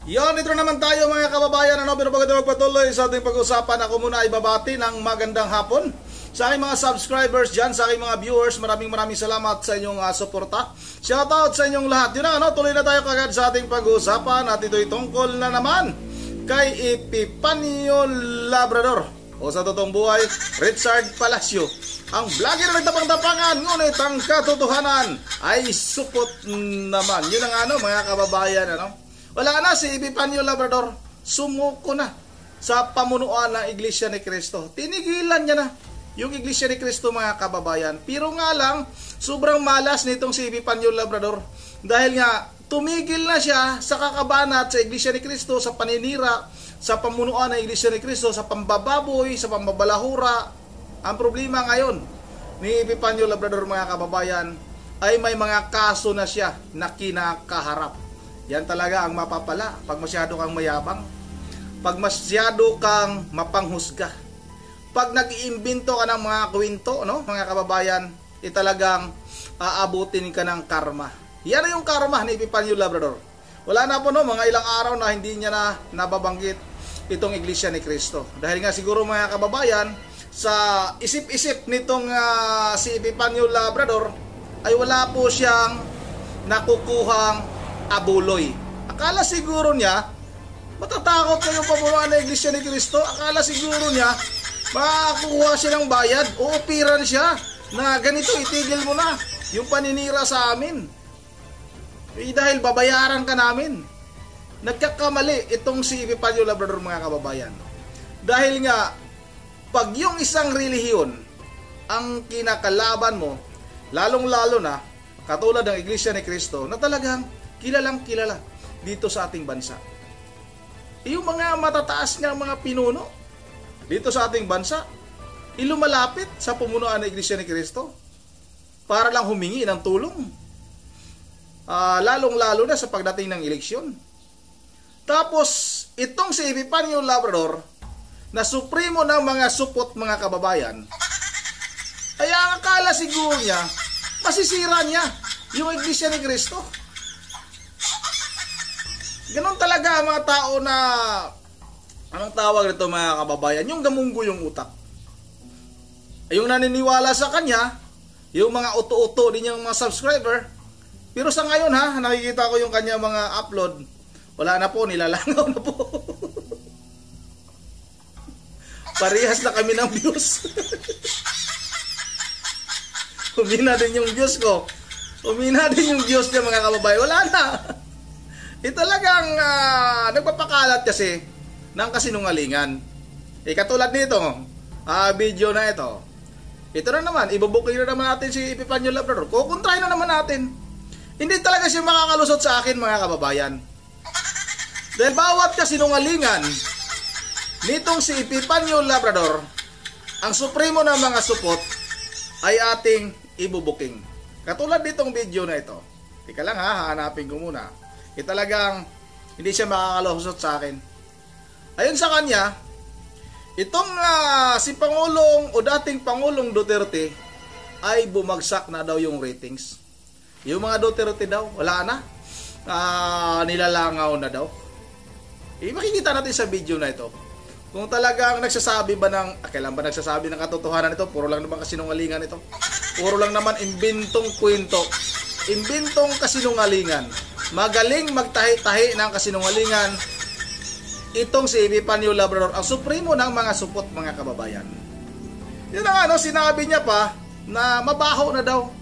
Yon, ito naman tayo mga kababayan. Pero bago tayo magpatuloy sa ating pag-usapan, ako muna ay babati ng magandang hapon sa aking mga subscribers dyan, sa aking mga viewers. Maraming salamat sa inyong suporta. Shoutout sa inyong lahat. Yun na, tuloy na tayo kagad sa ating pag-usapan at ito'y tungkol na naman kay Epifanio Labrador, o sa totoong buhay, Richard Palacio, ang vlogger na nagtapang-tapangan, ngunit ang katotohanan ay supot naman. Yun ang mga kababayan, wala na si Epifanio Labrador, sumuko na sa pamunuan ng Iglesia ni Cristo. Tinigilan niya na yung Iglesia ni Cristo, mga kababayan. Pero nga lang, sobrang malas nitong si Epifanio Labrador dahil nga tumigil na siya sa kakabanat sa Iglesia ni Cristo, sa paninira sa pamunuan ng Iglesia ni Cristo, sa pambababoy, sa pambabalahura. Ang problema ngayon ni Epifanio Labrador, mga kababayan, ay may mga kaso na siya na kinakaharap. Yan talaga ang mapapala pag masyado kang mayabang, pag masyado kang mapanghusga, pag nag-iimbento ka ng mga kwento, mga kababayan, talagang aabutin ka ng karma. Yan na yung karma ni Epifanio Labrador. Wala na po mga ilang araw na hindi niya na nababanggit itong Iglesia ni Cristo. Dahil nga siguro, mga kababayan, sa isip-isip nitong si Epifanio Labrador ay wala po siyang nakukuhang abuloy. Akala siguro niya matatakot na yung pamunuan ng Iglesia ni Cristo. Akala siguro niya makakuha siya ng bayad, uupiran siya na ganito, itigil mo na yung paninira sa amin, dahil babayaran ka namin. Nagkakamali itong si Epifanio Labrador, mga kababayan. Dahil nga, pag yung isang relihiyon ang kinakalaban mo, lalong-lalo na katulad ng Iglesia ni Cristo na talagang kilalang kilala dito sa ating bansa, yung mga matataas nga mga pinuno dito sa ating bansa, ilumalapit sa pamunuan ng Iglesia ni Cristo para lang humingi ng tulong, lalong-lalo na sa pagdating ng eleksyon. Tapos itong si Epifanio Labrador na supremo ng mga supot, mga kababayan, ay ang akala siguro niya masisira niya yung Iglesia ni Cristo. Ganon talaga ang mga tao na, anong tawag nito, mga kababayan, yung gamunggo yung utak. Yung naniniwala sa kanya, yung mga uto-uto din yung mga subscriber. Pero sa ngayon nakikita ko yung kanya mga upload, wala na po, nilalangaw na po. Parehas na kami ng views. Humina din yung views ko. Humina din yung views niya, mga kababayan. Wala na. Talagang nagpapakalat kasi ng kasinungalingan. Katulad nito, video na ito. Ito na naman, ibubuking na naman natin si Epifanio Labrador. Kukontrahin na naman natin. Hindi talaga siya makakalusot sa akin, mga kababayan. Dahil bawat kasinungalingan nitong si Epifanio Labrador, ang supremo ng mga supot, ay ating ibubuking. Katulad nitong video na ito. Tika lang hahanapin ko muna. Talagang hindi siya makakalusot sa akin. Ayon sa kanya, itong si Pangulong o dating Pangulong Duterte ay bumagsak na daw yung ratings. Yung mga Duterte daw, wala na. Nilalangaw na daw. Makikita natin sa video na ito kung talagang nagsasabi ba ng, kailan ba nagsasabi ng katotohanan ito? Puro lang naman kasinungalingan ito. Puro lang naman imbentong kwento. Imbentong kasinungalingan. Magaling magtahi-tahi ng kasinungalingan itong si Epifanio Labrador, ang supremo ng mga supot, mga kababayan. Yun ang sinabi niya pa na mabaho na daw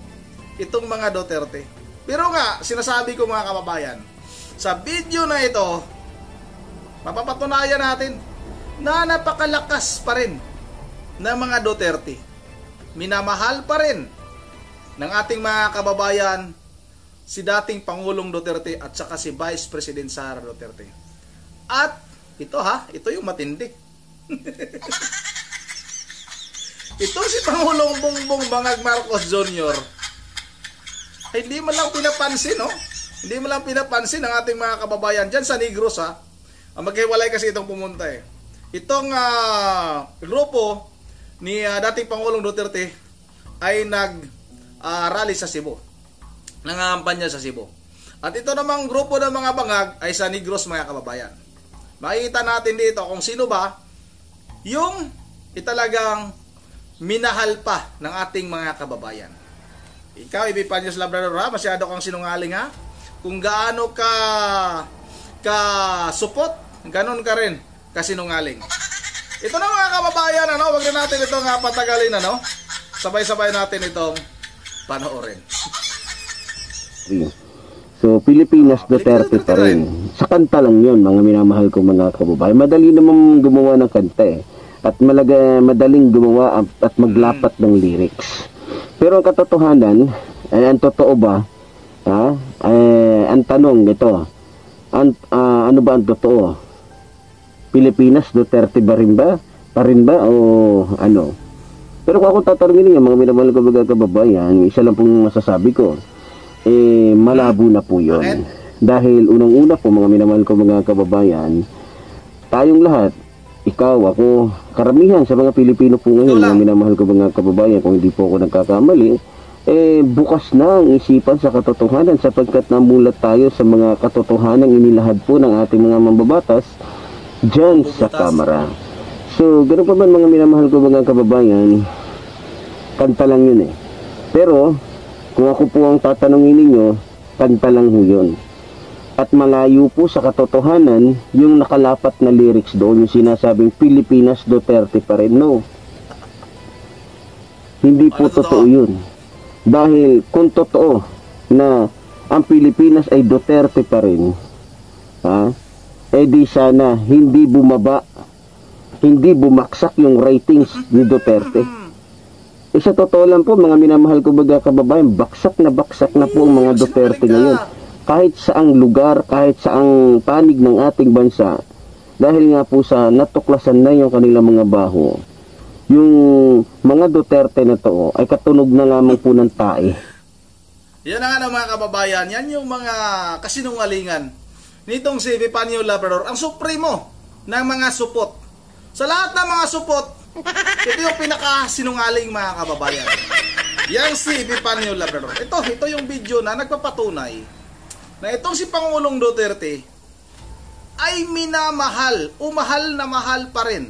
itong mga Duterte. Pero nga, sinasabi ko, mga kababayan, sa video na ito, mapapatunayan natin na napakalakas pa rin ng mga Duterte. Minamahal pa rin ng ating mga kababayan si dating Pangulong Duterte at saka si Vice President Sara Duterte. At ito yung matindi. Ito si Pangulong Bongbong Bangag Marcos Jr. ay hindi mo lang pinapansin, Hindi mo lang pinapansin ang ating mga kababayan dyan sa Negros, Maghiwalay kasi itong pumunta Itong grupo ni dating Pangulong Duterte ay nag rally sa Cebu. Nangangampanya sa Cebu. At ito namang grupo ng mga bangag ay sa Negros, mga kababayan. Makikita natin dito kung sino ba yung italagang minahal pa ng ating mga kababayan. Ikaw, Epipanius Labrador, ha? Masyado kang sinungaling, ha? Kung gaano ka supot, ganon ka rin kasinungaling. Ito na, mga kababayan, ano? Wag na natin itong patagalin, ano? Sabay-sabay natin itong panoorin. So, Pilipinas Duterte pa rin. Sa kanta lang yun, mga minamahal ko mga kababayan. Madali naman gumawa ng kanta eh. At madaling gumawa at maglapat ng lyrics. Pero ang katotohanan, ang totoo ba? Ang tanong ito, ano ba ang totoo? Pilipinas Duterte ba rin ba? Pa rin ba? O ano? Pero kung ako tatanungin niyo, mga minamahal ko mga kababayan, isa lang pong masasabi ko. Malabo na po yun. Dahil unang-una po, mga minamahal ko mga kababayan, tayong lahat, ikaw, ako, karamihan sa mga Pilipino po ngayon, mga minamahal ko mga kababayan, kung hindi po ako nagkakamali, bukas na ang isipan sa katotohanan sapagkat namulat tayo sa mga katotohanan inilahad po ng ating mga mambabatas dyan sa kamera. So, ganoon pa man mga minamahal ko mga kababayan, kanta lang yun eh. Pero, kung ako po ang tatanungin ninyo, kanta lang ho yun. At malayo po sa katotohanan, yung nakalapat na lyrics doon, yung sinasabing Pilipinas Duterte pa rin. No. Hindi po totoo yun. Dahil kung totoo na ang Pilipinas ay Duterte pa rin, di sana hindi bumaba, hindi bumaksak yung ratings ni Duterte. Sa totoo lang po, mga minamahal ko mga kababayan, baksak na po ang mga Duterte ngayon. Kahit saang lugar, kahit saang panig ng ating bansa, dahil nga po sa natuklasan na yung kanilang mga baho, yung mga Duterte na to ay katunog na lamang po ng tae. Yan na nga mga kababayan, yan yung mga kasinungalingan nitong si Epipanius Labrador, ang supremo ng mga supot. Sa lahat ng mga supot, ito yung pinakasinungaling mga kababayan. Yan si Epipanius Labrador. Ito yung video na nagpapatunay na itong si Pangulong Duterte ay minamahal o mahal na mahal pa rin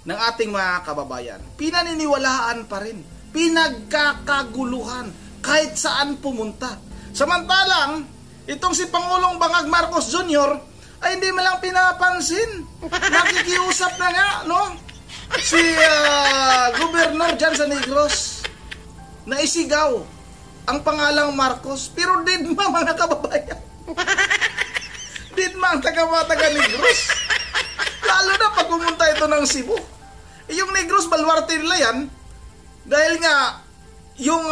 ng ating mga kababayan. Pinaniniwalaan pa rin. Pinagkakaguluhan kahit saan pumunta. Samantalang, itong si Pangulong Bangag Marcos Jr. ay hindi malang pinapansin. Nakikiusap na nga, no? Si gobernador dyan sa Negros na isigaw ang pangalang Marcos, pero didma mga kababayan. Didma ang taga Negros. Lalo na pag pumunta ito ng Cebu. Yung Negros, balwarte nila yan dahil nga yung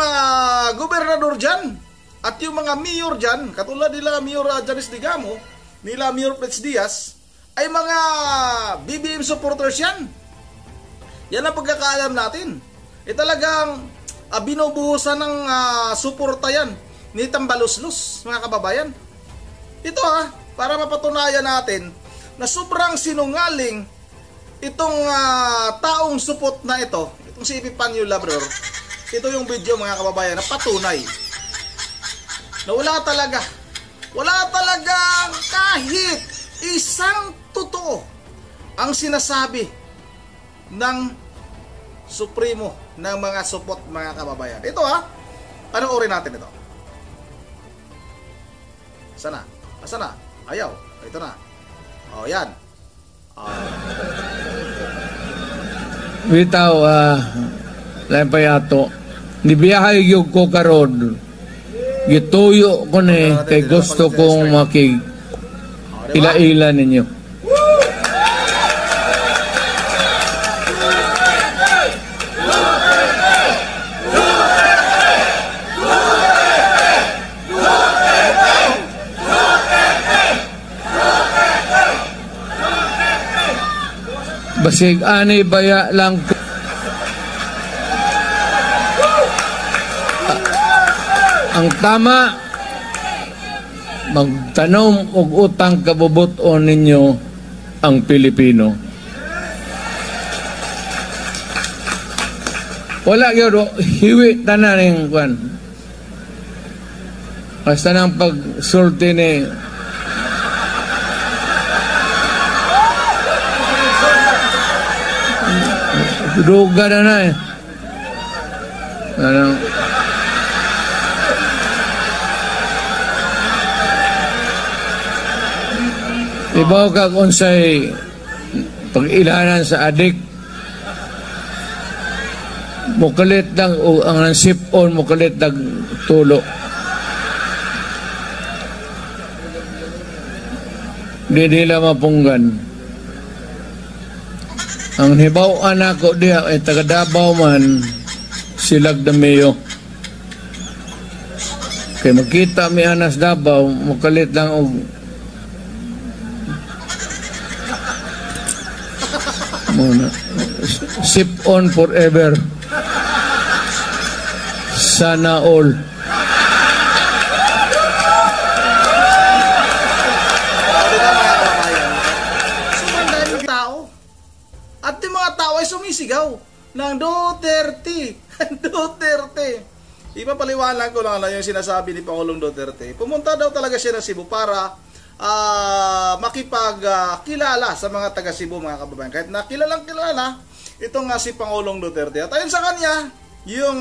gobernador dyan at yung mga mayor dyan, katulad nila Mayor Janice Digamo, nila Mayor Fritz Diaz, ay mga BBM supporters yan. Yan ang pagkakaalam natin. Talagang binubuhusan ng suporta yan ni Tambaluslos, mga kababayan. Ito para mapatunayan natin na sobrang sinungaling itong taong supot na ito, itong si Epipanius Labrador. Ito yung video mga kababayan na patunay na wala talagang kahit isang totoo ang sinasabi ng supremo ng mga supot mga kababayan. Ito panoorin natin ito. Sana? Asa na? Ayaw. Ito na. Yan. Bitaw, lain pa yato. Nibiyahay yung ko karon. Gituyo ko ni kay gusto kong makig ila-ila ninyo. Basig ani baya lang ang tama magtanom og utang kabubuton ninyo ang Pilipino. Wala gyud hiwi tanan ning kwan. Basta ng pagsulti ni duga na eh. Anong ibaw ka kung sa'y pag-ilanan sa adik mukalit lang o ang sip-on mukalit lang tulo. Di nila mapunggan. Ang hibaw anak ko diya ay taga Davao man silag Dameo. Kaya magkita mi anas Davao mukalit lang og muna. Sip on forever. Sana all. Sumandang tao. At yung mga tao ay sumisigaw ng Duterte. Duterte. Ipapaliwanag ko lang yung sinasabi ni Pangulong Duterte. Pumunta daw talaga siya ng Cebu para makipagkilala sa mga taga Cebu, mga kababayan. Kahit na kilalang kilala itong si Pangulong Duterte. At ayon sa kanya, yung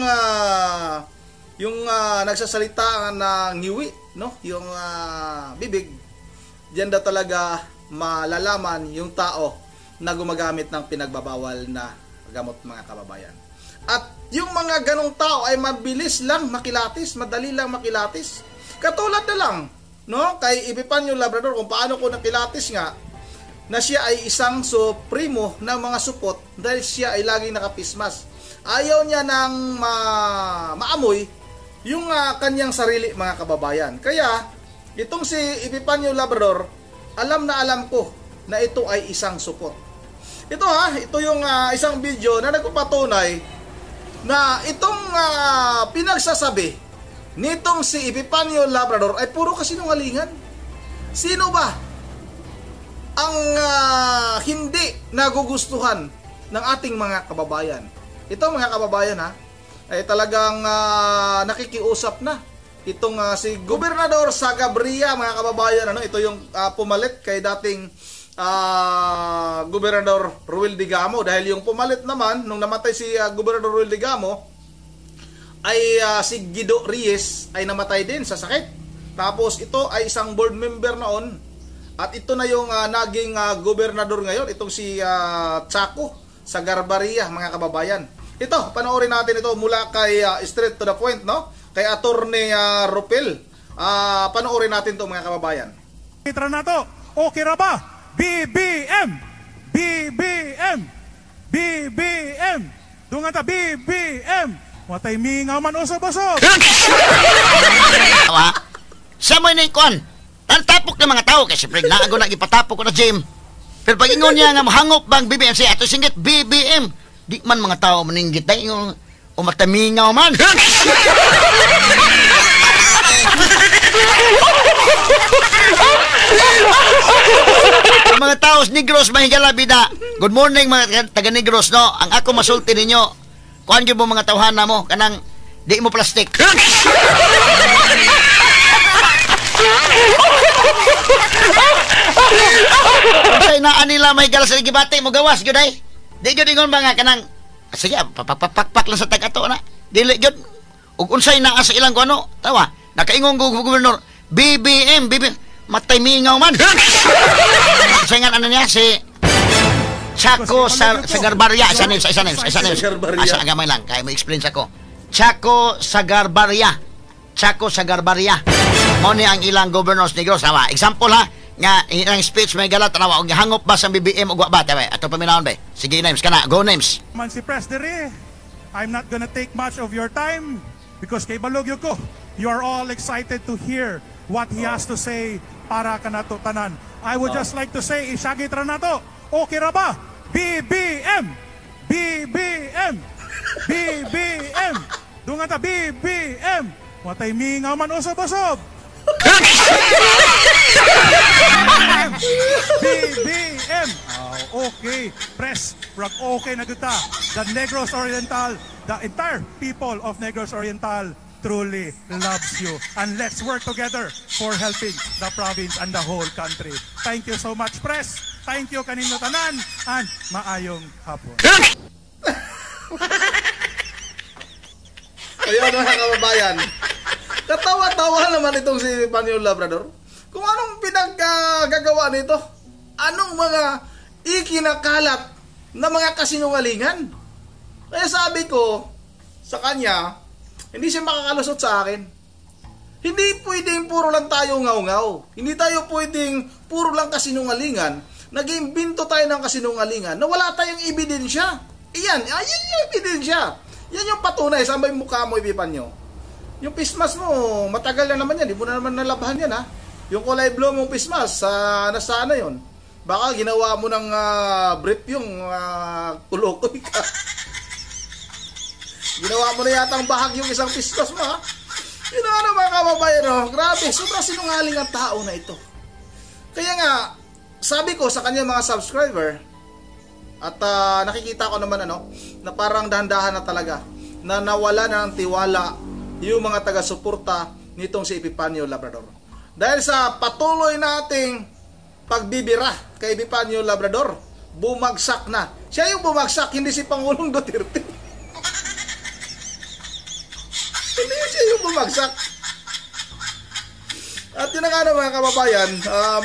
nagsasalita ng ngiwi, no? Yung bibig, diyan daw talaga malalaman yung tao na gumagamit ng pinagbabawal na gamot, mga kababayan. At yung mga ganong tao ay mabilis lang makilatis, madali lang makilatis. Katulad na lang, no, kay Epifanio Labrador, kung paano ko nakilatis nga na siya ay isang supremo ng mga supot dahil siya ay laging nakapismas. Ayaw niya nang maamoy yung kanyang sarili, mga kababayan. Kaya itong si Epifanio Labrador, alam na alam ko na ito ay isang supot. Ito yung isang video na nagpapatunay na itong pinagsasabi nitong si Epifanio Labrador ay puro kasinungalingan. Sino ba ang hindi nagugustuhan ng ating mga kababayan? Ito, mga kababayan, ay talagang nakikiusap na itong si Gobernador Sagabriya, mga kababayan. Ito yung pumalit kay dating Gobernador Ruel Digamo, dahil yung pumalit naman nung namatay si Gobernador Ruel Digamo ay si Guido Reyes ay namatay din sa sakit. Tapos ito ay isang board member noon at ito na yung naging gobernador ngayon, itong si Chaco Sagarbarria, mga kababayan. Ito, panoorin natin ito mula kay straight to the point, no? Kay Attorney Ropel. Panoorin natin to, mga kababayan. Itra na to, okay ra ba? BBM! BBM! BBM! Dunga ta BBM! Watay mingaw man usab-usab! Sa mo ni kon, tantapok ng mga tao kasi siyempre naago na ipatapok ko na gym. Pero pag ingon niya nga mahangop bang BBM siya ato singgit BBM, di man mga tao maninggit ay ingon umatamingaw man. Mga tao Negros mahigala bida. Good morning mga taga Negros, no. Ang ako masulti ninyo, kuan gyud mo mga tawhana mo kanang di mo plastic. Say na anila may galas sa gibati mo gawas gyud ay. Di gyud ingon mga kanang sige papakpak lang sa tag-ato na. Dili gyud ug unsay naa sa ilang kuno tawa. Nakaingon go gobernador BBM matay mingaw man. Sayangan ano niya si Chaco Sagarbarria. Isa names. Asa agamay lang kay mo explain sa ko. Chaco Sagarbarria. Mo ni ang ilang governors Negros. Tawa. Example ha, nga ilang speech may galat tawa og hangop ba sa BBM og wa ba tawa. Ato paminawon ba. Sige names kana, go names. Man si Presdere, I'm not gonna take much of your time because kay balogyo ko, you are all excited to hear what he has to say para kanato tanan. I would just like to say isagit ra nato. Okay ra ba? BBM. Dunga ta BBM. Watay mingaw man usab-usab. BBM. Okay. Press. Okay na kita. The Negros Oriental, the entire people of Negros Oriental truly loves you. And let's work together for helping the province and the whole country. Thank you so much, Press. Thank you kanino tanan, and maayong hapon. Ayun mga kababayan, katawa-tawa naman itong si Epipanio Labrador. Kung anong pinaggagawa nito, anong mga ikinakalat na mga kasinungalingan. Kaya sabi ko sa kanya, hindi siya makakalusot sa akin. Hindi pwedeng puro lang tayo ngaw-ngaw. Hindi tayo pwedeng puro lang kasinungalingan. Nag-imbento tayo ng kasinungalingan na wala tayong ebidensya. Iyan yung ebidensya. Yan yung patunay. Saan ba yung mukha mo, Epipanio? Yung pismas mo, matagal na naman yan. Hindi mo na naman nalabahan yan, ha? Yung kulay blue mong pismas, nasa ano yun? Baka ginawa mo ng brief yung kulokoy ka. Ginawa mo na yatang bahag yung isang pismas mo, ha? Yun ano mga kababayan, no? Grabe, sobrang sinungaling ang tao na ito. Kaya nga, sabi ko sa kanya mga subscriber, at nakikita ko naman na parang dahan-dahan na talaga, na nawala na ng tiwala yung mga taga-suporta nitong si Epipanio Labrador. Dahil sa patuloy nating pagbibira kay Epipanio Labrador, bumagsak na. Siya yung bumagsak, hindi si Pangulong Duterte. Hindi siya yung bumagsak. At yun na nga mga kababayan,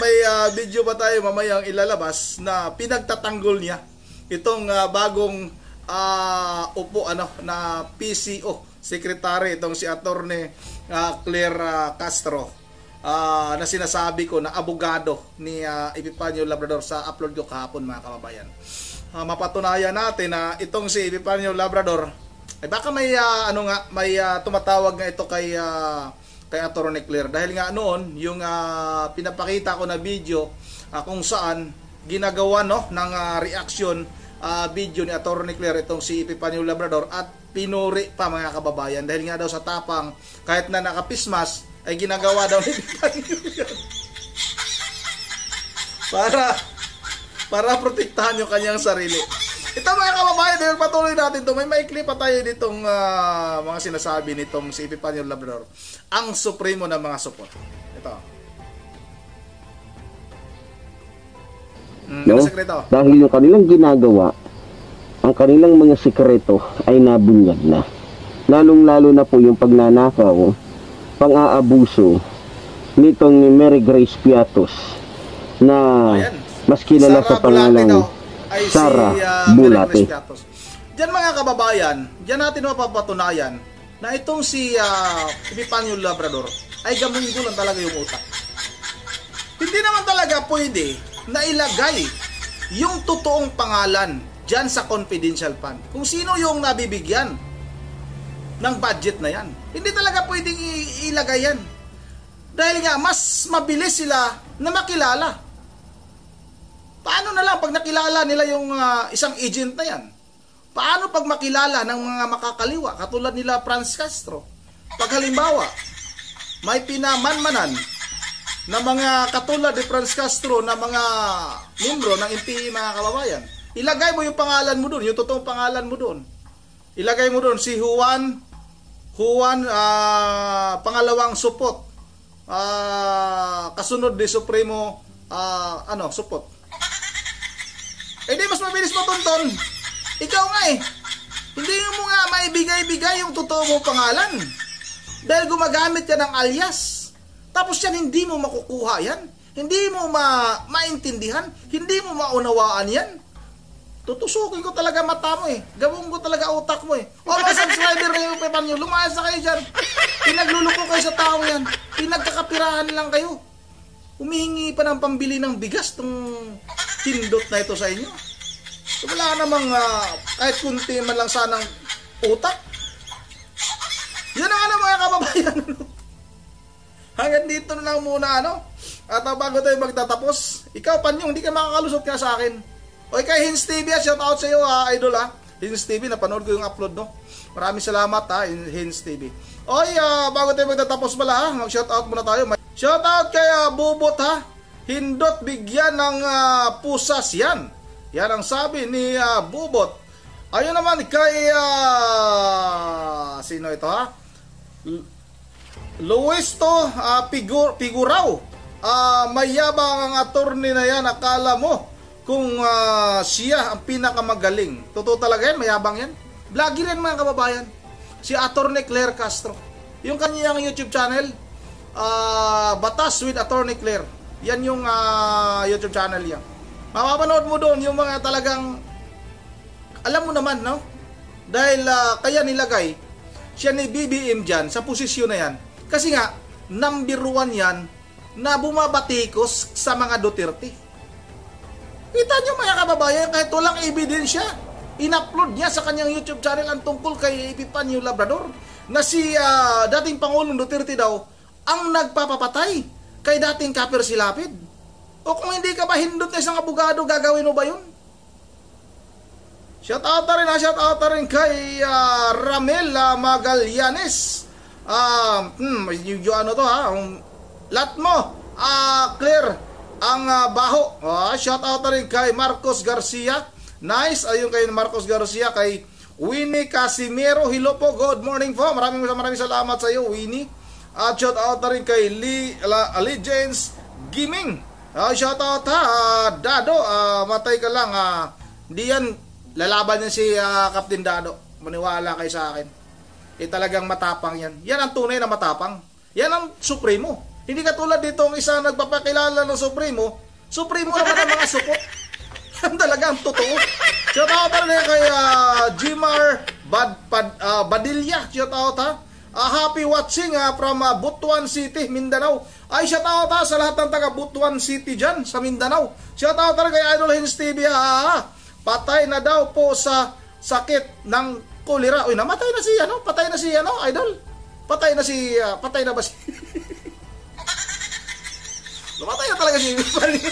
may video pa tayo mamayang ilalabas na pinagtatanggol niya itong bagong upo na PCO secretary, itong si Attorney Claire Castro, na sinasabi ko na abogado ni Epipanio Labrador sa upload ko kahapon mga kababayan. Mapatunayan natin na itong si Epipanio Labrador ay baka may may tumatawag nga ito kay Attorney Claire, dahil nga noon yung pinapakita ko na video kung saan ginagawa ng reaction video ni Attorney Claire itong si Epipanio Labrador, at pinuri pa mga kababayan dahil nga daw sa tapang kahit na nakapismas ay ginagawa daw ni Epipanio para protektahan yung kanyang sarili. Ito mga kababayan, dahil patuloy natin ito, may maikli pa tayo ditong mga sinasabi nitong si Epipanio Labrador, ang supremo ng mga supot. Ito. No? Dahil yung kanilang ginagawa, ang kanilang mga sikreto ay nabunyag na. Lalong-lalo na po yung pagnanakaw, pang-aabuso nitong Mary Grace Piatos na mas kilala sa pangalang Sara Bulate. Diyan mga kababayan, diyan natin mapapatunayan na itong si Epipanio Labrador ay gamunggo lang talaga yung utak. Hindi naman talaga pwede na ilagay yung totoong pangalan dyan sa confidential fund. Kung sino yung nabibigyan ng budget na yan. Hindi talaga pwedeng ilagay yan. Dahil nga, mas mabilis sila na makilala. Paano na lang pag nakilala nila yung isang agent na yan? Paano pag makilala ng mga makakaliwa katulad nila Franz Castro? Pag halimbawa, may pinamanmanan na mga katulad ni Franz Castro na mga membro ng NPA mga kababayan, ilagay mo yung pangalan mo doon, yung totoong pangalan mo doon. Ilagay mo doon si Juan pangalawang supot, kasunod ni Supremo supot. Di mas mabilis matunton. Ikaw nga hindi mo nga maibigay-bigay yung totoo mong pangalan. Dahil gumagamit yan ng alias. Tapos yan, hindi mo makukuha yan. Hindi mo maintindihan. Hindi mo maunawaan yan. Tutusukin ko talaga mata mo Gawin ko talaga utak mo O mga subscriber kayo, Epipanio, lumayas na kayo dyan. Pinagluluko kayo sa tao yan. Pinagkakapirahan lang kayo. Humihingi pa ng pambili ng bigas tong tindot na ito sa inyo. Wala namang kahit kunti man lang sanang utak. Yan ang mga kababayan. Hanggang dito na lang muna At bago tayo magtatapos, ikaw Panyong, hindi ka makakalusot ka sa akin. O kay Hins TV, shout out sa iyo idol Hins TV, napanood ko yung upload Maraming salamat Hins TV. Oy, bago tayo magtatapos pala mag-shout out muna tayo. Shout out kay Bubot Hindot bigyan ng pusas yan. Yan ang sabi ni Bubot. Ayun naman kay sino ito Luis to Figurao. Mayabang ang attorney na yan. Akala mo kung siya ang pinakamagaling. Totoo talaga yan, mayabang yan. Vlogger yan mga kababayan. Si Attorney Claire Castro. Yung kanyang YouTube channel, Batas with Attorney Claire. Yan yung YouTube channel yan. Mapapanood mo doon yung mga talagang, alam mo naman, no? Dahil kaya nilagay siya ni BBM dyan sa posisyon na yan. Kasi nga, number 1 yan na bumabatikos sa mga Duterte. Kita nyo mga kababayan, kahit walang ebidensya, in-upload niya sa kanyang YouTube channel ang tungkol kay Epifanio Labrador na si dating Pangulong Duterte daw ang nagpapapatay kay dating Kaper Silapid. O kung hindi ka ba hindot na isang abogado, gagawin mo ba yun? Shout out na rin kay Ramel Magallanes. Yung ano to ha, lahat mo, clear ang baho. Shout out na rin kay Marcos Garcia. Nice, ayun kay Marcos Garcia, kay Winnie Casimiro. Hello po, good morning po. Maraming salamat sa iyo, Winnie. At shout out na rin kay Allegiance Gaming. Shout out ha, Dado, matay ka lang. Hindi yan, lalaban niya si Captain Dado. Maniwala kayo sa akin. Talagang matapang yan. Yan ang tunay na matapang. Yan ang Supremo. Hindi katulad dito ang isa nagpapakilala ng Supremo. Supremo naman ang mga supot. Yan talaga ang totoo. Shout out na rin kay Jimar Badilla. Shout out ha. Happy watching from Butuan City, Mindanao. Ay, shout out sa lahat ng taga Butuan City dyan sa Mindanao. Shout out na rin kay Idol Hens TV. Patay na daw po sa sakit ng kolera. Uy, namatay na si ano? Patay na si ano, Idol? Patay na ba si namatay na talaga si Epifanio.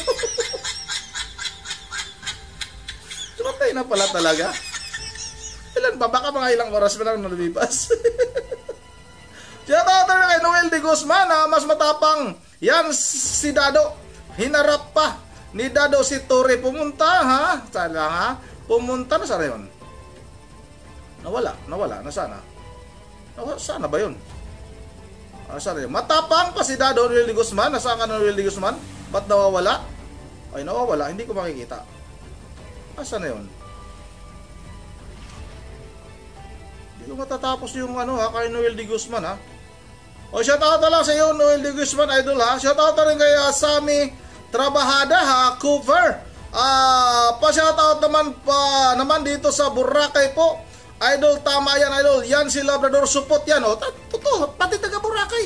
Namatay na pala talaga. Ilan ba? Baka mga ilang oras pa lang nalipas. Shout out na kay Noel de Guzman, mas matapang yan si Dado. Hinarap pa ni Dado si Torre. Pumunta ha? Sana ha? Pumunta na sana yun. Nawala na sana. Sana ba yun? Sana yun. Matapang pa si Dado Noel de Guzman. Nasaan ka Noel de Guzman? Ba't nawawala? Ay nawawala, hindi ko makikita. Asa na yun? Hindi ko matatapos yung ano ha, kay Noel de Guzman ha. O shout out na lang sa iyo Noel de Guzman, Idol ha. Shout out na rin kay Sammy Trabahada ha, Cooper. Pa-shout out naman dito sa Boracay po. Idol, tama yan Idol. Yan si Labrador Supot yan o. Totoo, pati taga Boracay.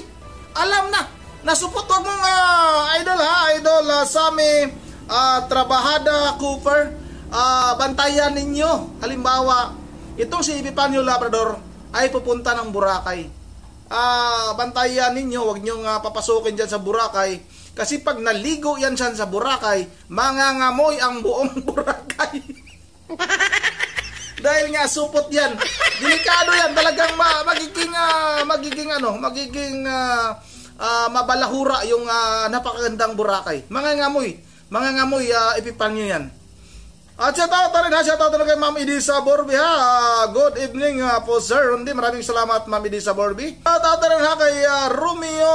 Alam na, nasupot. Huwag mong Idol ha, Idol Sammy Trabahada, Cooper. Bantayan ninyo. Halimbawa, itong si Epifanio Labrador ay pupunta ng Boracay. Bantayan ninyo, huwag nyo papasukin dyan sa Boracay. Kasi pag naligo yan dyan sa Boracay, mangangamoy ang buong Boracay. Dahil nga supot yan. Delikado yan. Talagang magiging mabalahura yung napakagandang Boracay. Mangangamoy Epifanio yan. At shout out na rin ha, shout out na kay Ma'am Edisa Borbi ha. Good evening po sir. Hindi, maraming salamat Ma'am Edisa Borbi. Shout out na rin ha kay Romeo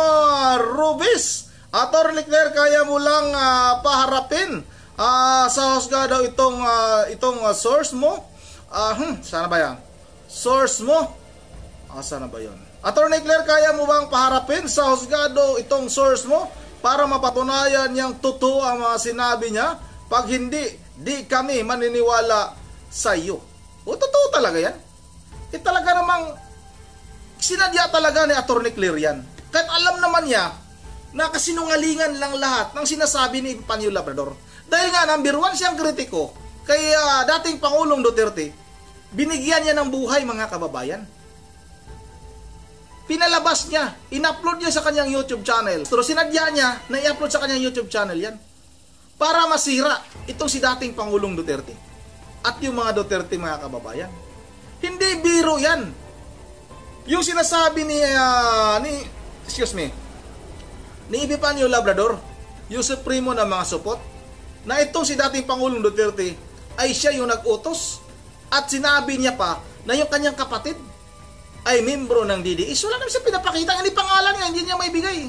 Rubis. Attorney Claire, kaya mo lang paharapin sa husgado itong source mo. Sana ba yan? Source mo? Sana ba yun? Attorney Claire, kaya mo bang paharapin sa husgado itong source mo para mapatunayan niyang totoo ang mga sinabi niya? Pag hindi, di kami maniniwala sa iyo. O, totoo talaga yan. Talaga namang sinadya talaga ni Attorney Claire yan. Kahit alam naman niya na kasinungalingan lang lahat ng sinasabi ni Epifanio Labrador. Dahil nga, number 1 siyang kritiko kay dating Pangulong Duterte, binigyan niya ng buhay mga kababayan. Pinalabas niya, in-upload niya sa kanyang YouTube channel. Pero sinadya niya na i-upload sa kanyang YouTube channel yan para masira itong si dating Pangulong Duterte at yung mga Duterte mga kababayan. Hindi biro yan. Yung sinasabi ni Epifanio Labrador, yung supremo ng mga supot, na itong si dating Pangulong Duterte ay siya yung nag-utos at sinabi niya pa na yung kanyang kapatid ay membro ng DDS. Wala naman siya pinapakita. Hindi pangalan niya, hindi niya may bigay.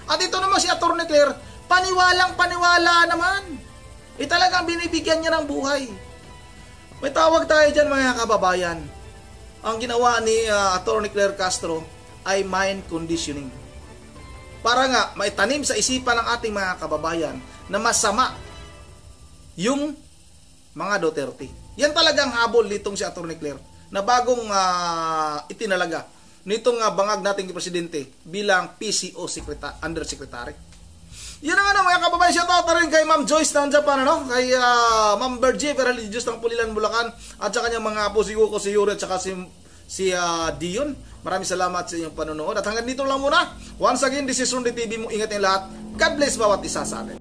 At ito naman si Atty. Claire, paniwalang-paniwala naman. Talagang binibigyan niya ng buhay. May tawag tayo dyan mga kababayan. Ang ginawa ni Atty. Claire Castro ay mind conditioning. Para nga maitanim sa isipan ng ating mga kababayan na masama yung mga Duterte. Yan talagang habol nitong si Atty. Claire na bagong itinalaga nitong bangag nating presidente bilang PCO Undersecretary. Yan ang mga kababayan, shout out rin kay Ma'am Joyce ng Japan, kay Ma'am Bergie Religious ng Pulilan, Bulacan, at sa kanyang mga apo si Hugo, si Yuri, at saka si Dion. Maraming salamat sa inyong panonood. At hanggang dito lang muna. Once again, this is Rundi TV mo. Ingat yung lahat. God bless bawat isa sa atin.